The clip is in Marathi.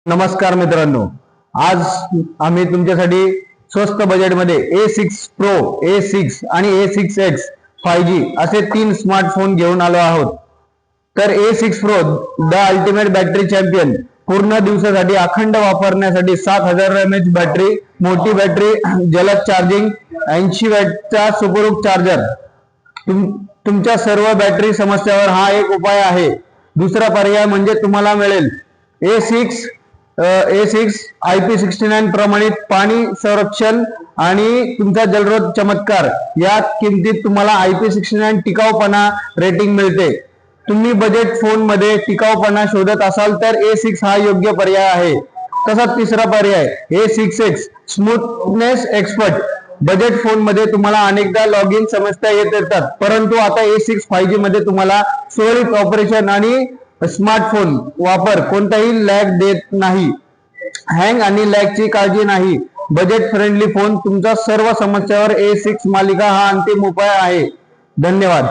नमस्कार मित्रांनो, आज आम्ही तुमच्यासाठी स्वस्त बजेटमध्ये A6 Pro, A6 आणि A6X 5G असे 3 स्मार्टफोन घेऊन आलो आहोत। तर A6 Pro the ultimate battery champion, पूर्ण दिवसासाठी अखंड वापरण्यासाठी 7000 mAh बॅटरी, मोठी बॅटरी, जलद चार्जिंग, 80 वॅटचा सुपरहुक चार्जर। तुमच्या सर्व बॅटरी समस्यावर हा एक उपाय आहे। दुसरा पर्याय म्हणजे तुम्हाला मिळेल A6 IP69 प्रमाणित पाणी संरक्षण आणि तुमचा जलरोध चमत्कार। या किमतीत तुम्हाला IP69 टिकाऊपणा रेटिंग मिळते। तुम्ही बजेट फोन मध्ये टिकाऊपणा शोधत असाल तर A6 हा योग्य पर्याय आहे। तसाच तिसरा पर्याय A6X smoothness expert. Budget phone मध्ये तुम्हाला अनेकदा लॉग इन समस्या येतात, परंतु आता A6 5G मध्ये तुम्हाला सुरळीत ऑपरेशन आणि स्मार्टफोन वापर कोणताही लॅग देत नाही। हँग आणि लॅगची काळजी नाही। बजेट फ्रेंडली फोन तुमच्या सर्व समस्यावर A6 मालिका हा अंतिम उपाय आहे। धन्यवाद।